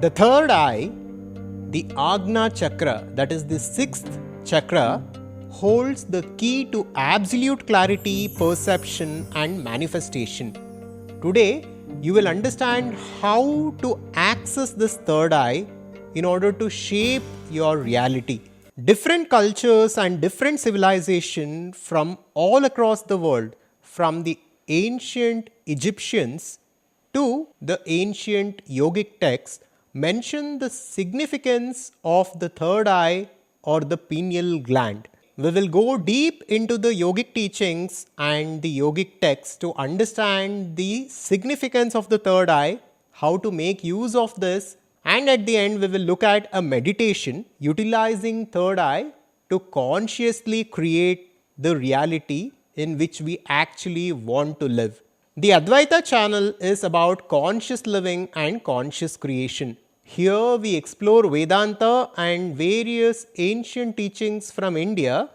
The third eye, the Agna chakra, that is the sixth chakra, holds the key to absolute clarity, perception, and manifestation. Today, you will understand how to access this third eye in order to shape your reality. Different cultures and different civilizations from all across the world, from the ancient Egyptians to the ancient yogic texts, mention the significance of the third eye or the pineal gland. We will go deep into the yogic teachings and the yogic texts to understand the significance of the third eye, how to make use of this, and at the end we will look at a meditation utilizing third eye to consciously create the reality in which we actually want to live. The Adhvaitha channel is about conscious living and conscious creation. Here we explore Vedanta and various ancient teachings from India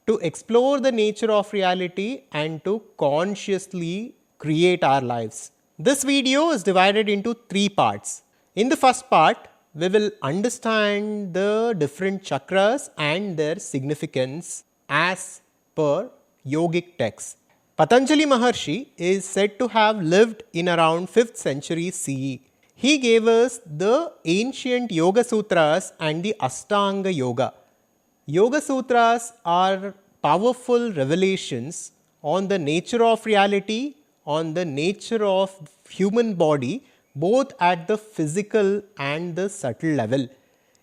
to explore the nature of reality and to consciously create our lives. This video is divided into three parts. In the first part, we will understand the different chakras and their significance as per yogic texts. Patanjali Maharshi is said to have lived in around 5th century CE. He gave us the ancient Yoga Sutras and the Ashtanga Yoga. Yoga Sutras are powerful revelations on the nature of reality, on the nature of human body, both at the physical and the subtle level.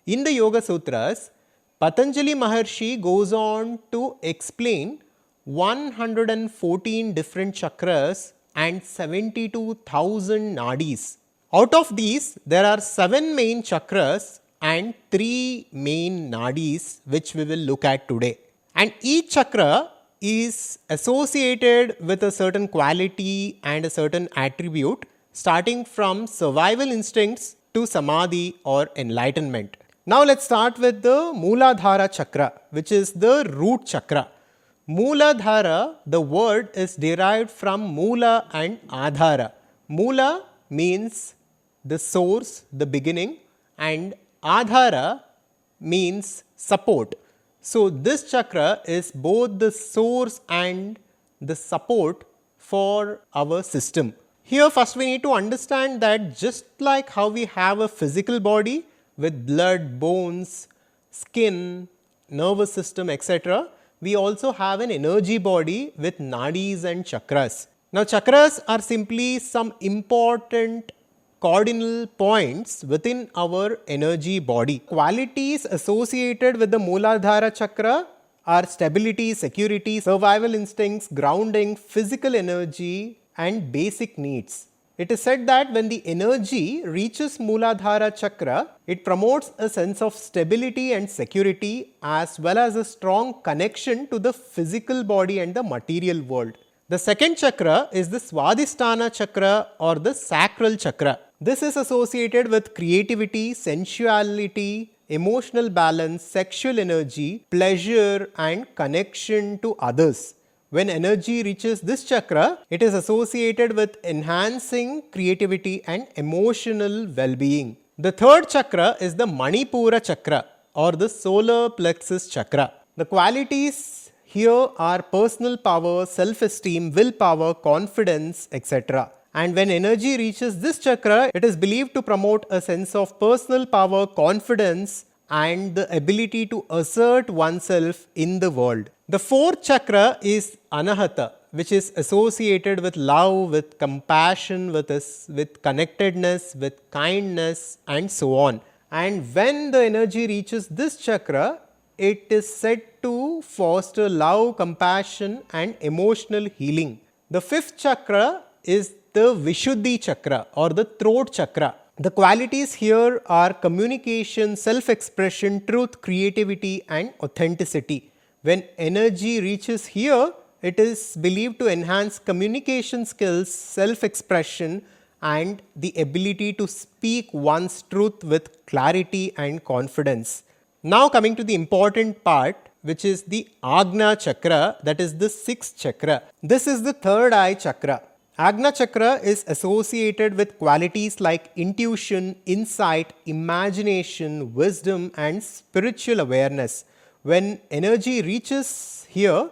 In the Yoga Sutras, Patanjali Maharshi goes on to explain 114 different chakras and 72,000 nadis. Out of these, there are 7 main chakras and 3 main nadis which we will look at today. And each chakra is associated with a certain quality and a certain attribute, starting from survival instincts to samadhi or enlightenment. Now let's start with the Mooladhara chakra, which is the root chakra. Mooladhara, the word is derived from Moola and Adhara. Moola means the source, the beginning, and Adhara means support. So this chakra is both the source and the support for our system. Here first we need to understand that just like how we have a physical body with blood, bones, skin, nervous system, etc., we also have an energy body with nadis and chakras. Now chakras are simply some important cardinal points within our energy body. Qualities associated with the Mooladhara chakra are stability, security, survival instincts, grounding, physical energy and basic needs. It is said that when the energy reaches Mooladhara chakra, it promotes a sense of stability and security as well as a strong connection to the physical body and the material world. The second chakra is the Swadhisthana chakra or the sacral chakra. This is associated with creativity, sensuality, emotional balance, sexual energy, pleasure and connection to others. When energy reaches this chakra, it is associated with enhancing creativity and emotional well-being. The third chakra is the Manipura chakra or the solar plexus chakra. The qualities here are personal power, self-esteem, willpower, confidence, etc. And when energy reaches this chakra, it is believed to promote a sense of personal power, confidence, and the ability to assert oneself in the world. The fourth chakra is Anahata, which is associated with love, with compassion, with connectedness, with kindness, and so on. And when the energy reaches this chakra, it is said to foster love, compassion, and emotional healing. The fifth chakra is the Vishuddhi chakra or the throat chakra. The qualities here are communication, self-expression, truth, creativity, and authenticity. When energy reaches here, it is believed to enhance communication skills, self-expression, and the ability to speak one's truth with clarity and confidence. Now coming to the important part, which is the Agna chakra, that is the sixth chakra. This is the third eye chakra. Agna Chakra is associated with qualities like intuition, insight, imagination, wisdom, and spiritual awareness. When energy reaches here,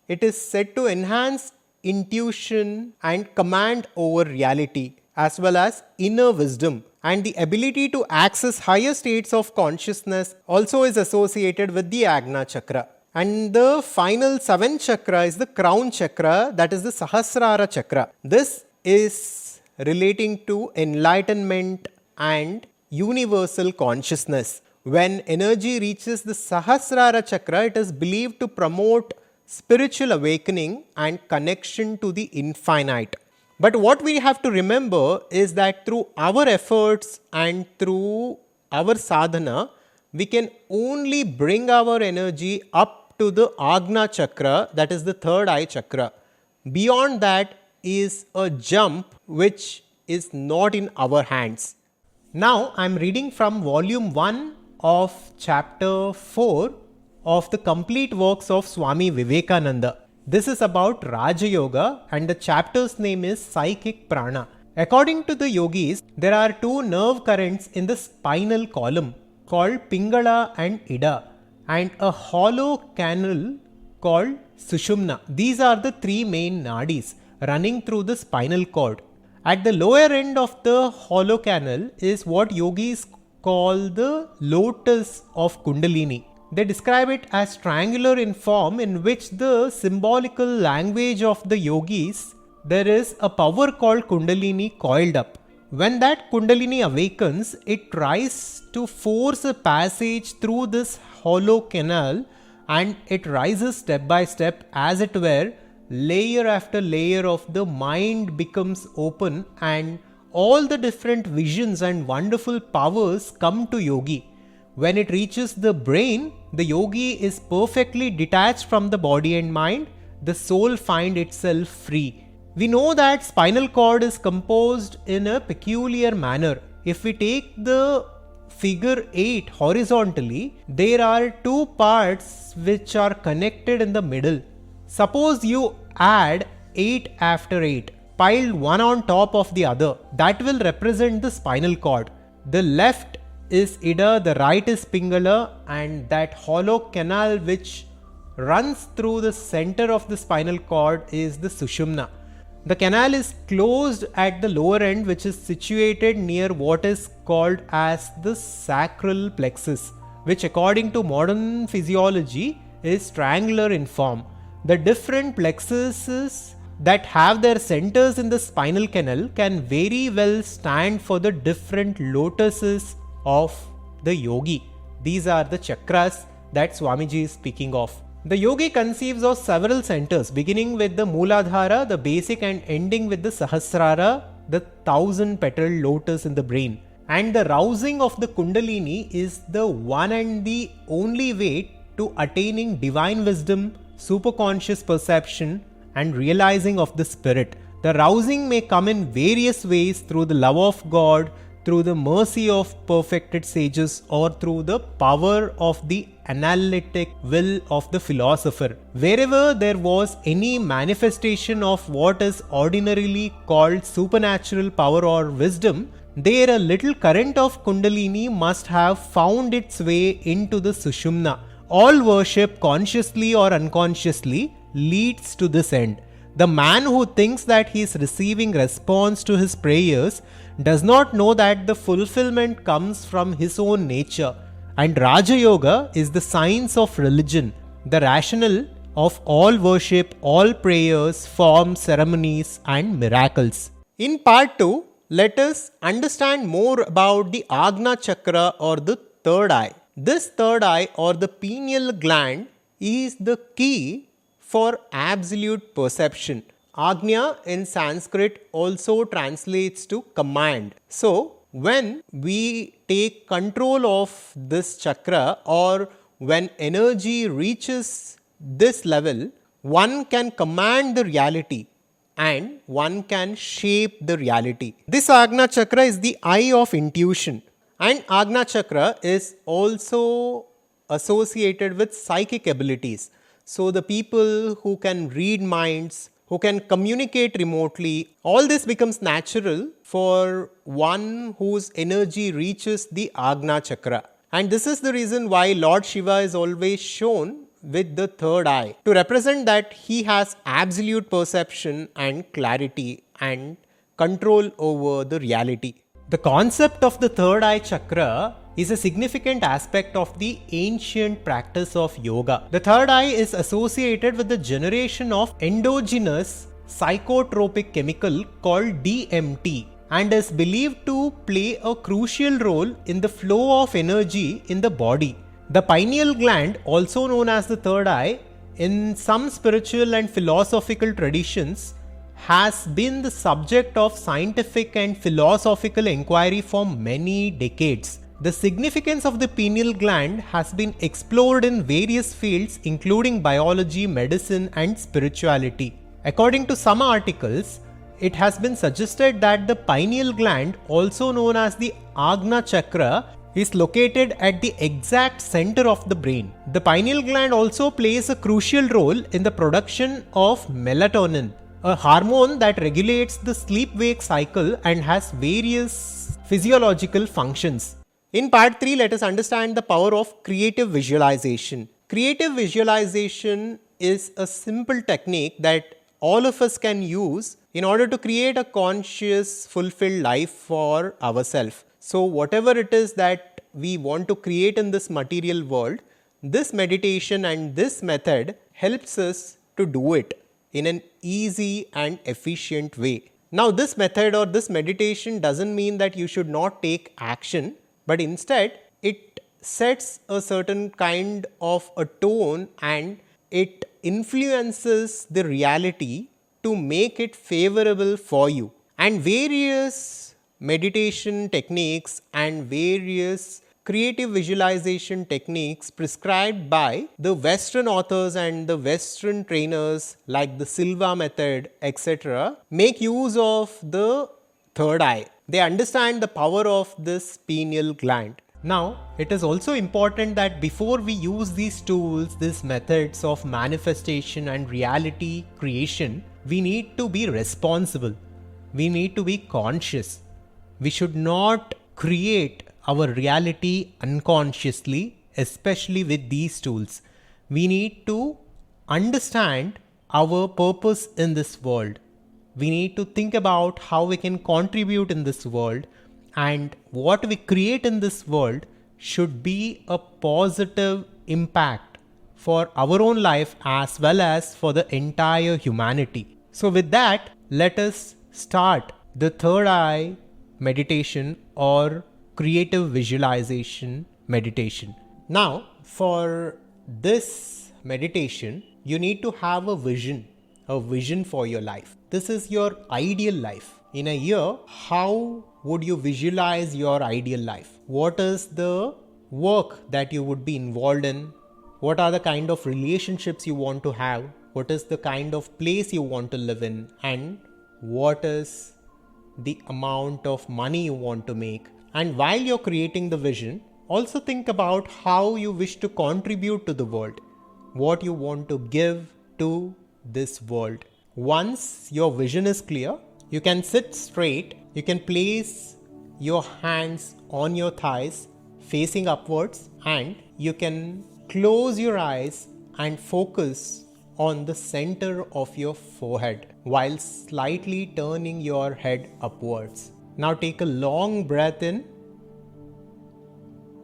it is said to enhance intuition and command over reality, as well as inner wisdom. And the ability to access higher states of consciousness also is associated with the Agna Chakra. And the final seventh chakra is the crown chakra, that is the Sahasrara chakra. This is relating to enlightenment and universal consciousness. When energy reaches the Sahasrara chakra, it is believed to promote spiritual awakening and connection to the infinite. But what we have to remember is that through our efforts and through our sadhana, we can only bring our energy up to the Agna chakra, that is the third eye chakra. Beyond that is a jump which is not in our hands. Now I am reading from volume 1 of chapter 4 of the complete works of Swami Vivekananda. This is about Raja Yoga and the chapter's name is Psychic Prana. According to the yogis, there are two nerve currents in the spinal column called Pingala and Ida, and a hollow canal called Sushumna. These are the three main nadis running through the spinal cord. At the lower end of the hollow canal is what yogis call the lotus of Kundalini. They describe it as triangular in form, in which the symbolical language of the yogis, there is a power called Kundalini coiled up. When that Kundalini awakens, it tries to force a passage through this hollow canal, and it rises step by step, as it were, layer after layer of the mind becomes open, and all the different visions and wonderful powers come to yogi. When it reaches the brain, the yogi is perfectly detached from the body and mind. The soul finds itself free. We know that spinal cord is composed in a peculiar manner. If we take the figure 8 horizontally, there are two parts which are connected in the middle. Suppose you add 8 after 8, piled one on top of the other. That will represent the spinal cord. The left is Ida, the right is Pingala, and that hollow canal which runs through the center of the spinal cord is the Sushumna. The canal is closed at the lower end, which is situated near what is called as the sacral plexus, which according to modern physiology is triangular in form. The different plexuses that have their centers in the spinal canal can very well stand for the different lotuses of the yogi. These are the chakras that Swamiji is speaking of. The yogi conceives of several centers, beginning with the Mooladhara, the basic, and ending with the Sahasrara, the 1000-petal lotus in the brain. And the rousing of the Kundalini is the one and the only way to attaining divine wisdom, superconscious perception, and realizing of the spirit. The rousing may come in various ways, through the love of God, through the mercy of perfected sages, or through the power of the analytic will of the philosopher. Wherever there was any manifestation of what is ordinarily called supernatural power or wisdom, there a little current of Kundalini must have found its way into the Sushumna. All worship, consciously or unconsciously, leads to this end. The man who thinks that he is receiving response to his prayers does not know that the fulfillment comes from his own nature. And Raja Yoga is the science of religion, the rationale of all worship, all prayers, forms, ceremonies, and miracles. In part 2, let us understand more about the Agna Chakra, or the third eye. This third eye, or the pineal gland, is the key for absolute perception. Agnya in Sanskrit also translates to command. So, when we take control of this chakra, or when energy reaches this level, one can command the reality and one can shape the reality. This Agna Chakra is the eye of intuition, and Agna Chakra is also associated with psychic abilities. So, the people who can read minds, who can communicate remotely. All this becomes natural for one whose energy reaches the Agna Chakra. And this is the reason why Lord Shiva is always shown with the third eye, to represent that he has absolute perception and clarity and control over the reality. The concept of the third eye chakra is a significant aspect of the ancient practice of yoga. The third eye is associated with the generation of endogenous psychotropic chemical called DMT and is believed to play a crucial role in the flow of energy in the body. The pineal gland, also known as the third eye, in some spiritual and philosophical traditions, has been the subject of scientific and philosophical inquiry for many decades. The significance of the pineal gland has been explored in various fields including biology, medicine, and spirituality. According to some articles, it has been suggested that the pineal gland, also known as the Agna Chakra, is located at the exact center of the brain. The pineal gland also plays a crucial role in the production of melatonin, a hormone that regulates the sleep-wake cycle and has various physiological functions. In part 3, let us understand the power of creative visualization. Creative visualization is a simple technique that all of us can use in order to create a conscious, fulfilled life for ourselves. So whatever it is that we want to create in this material world, this meditation and this method helps us to do it in an easy and efficient way. Now this method or this meditation doesn't mean that you should not take action, but instead it sets a certain kind of a tone and it influences the reality to make it favorable for you. And various meditation techniques and various creative visualization techniques prescribed by the Western authors and the Western trainers like the Silva method, etc., make use of the third eye. They understand the power of this pineal gland. Now, it is also important that before we use these tools, these methods of manifestation and reality creation, we need to be responsible. We need to be conscious. We should not create our reality unconsciously, especially with these tools. We need to understand our purpose in this world. We need to think about how we can contribute in this world, and what we create in this world should be a positive impact for our own life as well as for the entire humanity. So with that, let us start the third eye meditation or creative visualization meditation. Now, for this meditation, you need to have a vision for your life. This is your ideal life. In a year, how would you visualize your ideal life? What is the work that you would be involved in? What are the kind of relationships you want to have? What is the kind of place you want to live in? And what is the amount of money you want to make? And while you're creating the vision, also think about how you wish to contribute to the world, what you want to give to this world. Once your vision is clear, you can sit straight, you can place your hands on your thighs facing upwards, and you can close your eyes and focus on the center of your forehead while slightly turning your head upwards. Now take a long breath in,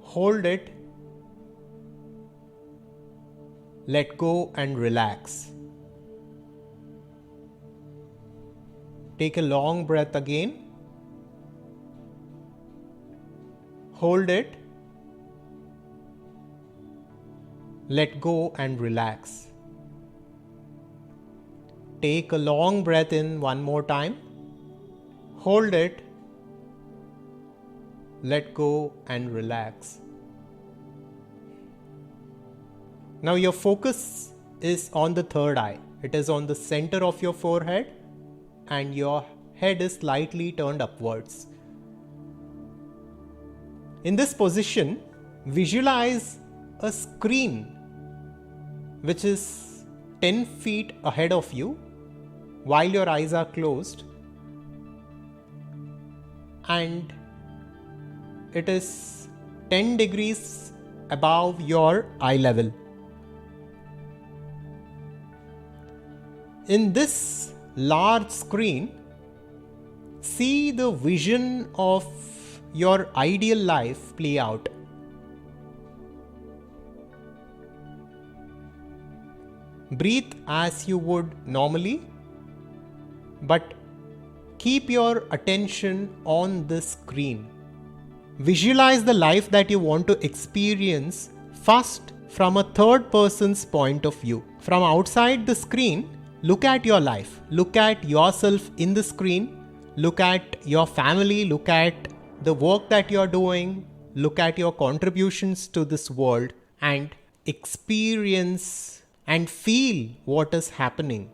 hold it, let go and relax. Take a long breath again, hold it, let go and relax. Take a long breath in one more time, hold it, let go and relax. Now your focus is on the third eye. It is on the center of your forehead and your head is slightly turned upwards. In this position, visualize a screen which is 10 feet ahead of you, while your eyes are closed, and it is 10 degrees above your eye level. In this large screen, see the vision of your ideal life play out. Breathe as you would normally, but keep your attention on this screen. Visualize the life that you want to experience first from a third person's point of view. From outside the screen, look at your life. Look at yourself in the screen. Look at your family. Look at the work that you're doing. Look at your contributions to this world and experience and feel what is happening.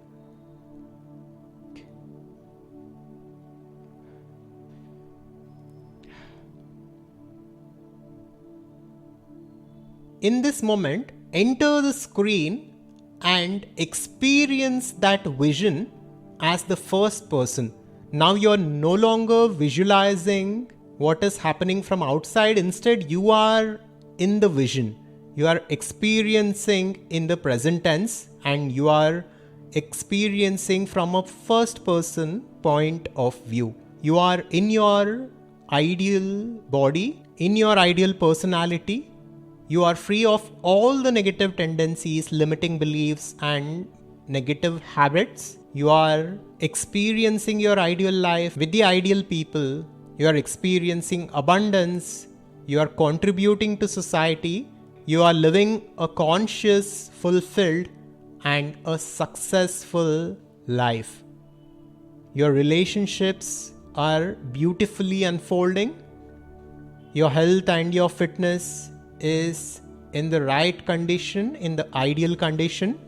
In this moment, enter the screen and experience that vision as the first person. Now you're no longer visualizing what is happening from outside. Instead, you are in the vision. You are experiencing in the present tense, and you are experiencing from a first person point of view. You are in your ideal body, in your ideal personality. You are free of all the negative tendencies, limiting beliefs, and negative habits. You are experiencing your ideal life with the ideal people. You are experiencing abundance. You are contributing to society. You are living a conscious, fulfilled, and a successful life. Your relationships are beautifully unfolding. Your health and your fitness is in the right condition, in the ideal condition.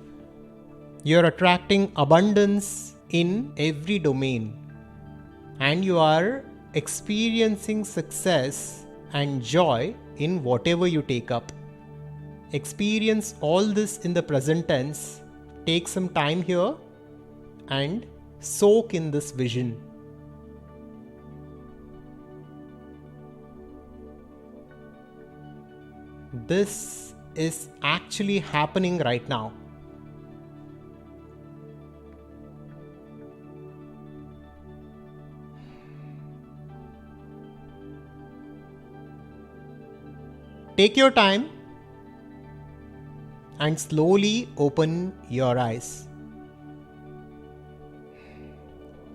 You're attracting abundance in every domain, and you are experiencing success and joy in whatever you take up. Experience all this in the present tense. Take some time here and soak in this vision. This is actually happening right now. Take your time and slowly open your eyes.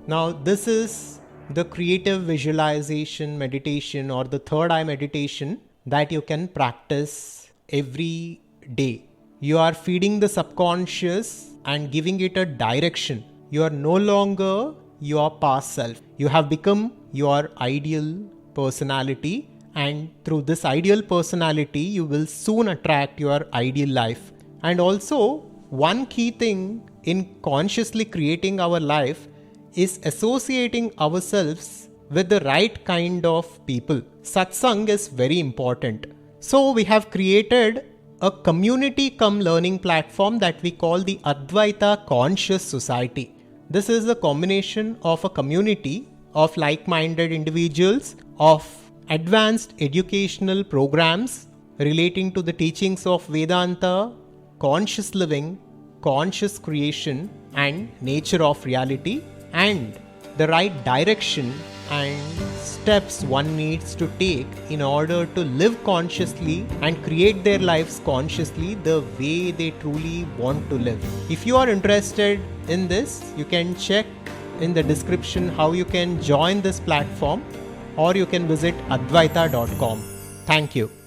Now, this is the creative visualization meditation, or the third eye meditation, that you can practice every day. You are feeding the subconscious and giving it a direction. You are no longer your past self. You have become your ideal personality, and through this ideal personality, you will soon attract your ideal life. And also, one key thing in consciously creating our life is associating ourselves with the right kind of people. Satsang is very important. So we have created a community cum learning platform that we call the Adhvaitha Conscious Society. This is a combination of a community of like-minded individuals, of advanced educational programs relating to the teachings of Vedanta, conscious living, conscious creation, and nature of reality, and the right direction and steps one needs to take in order to live consciously and create their lives consciously the way they truly want to live. If you are interested in this, you can check in the description how you can join this platform, or you can visit adhvaitha.com. Thank you.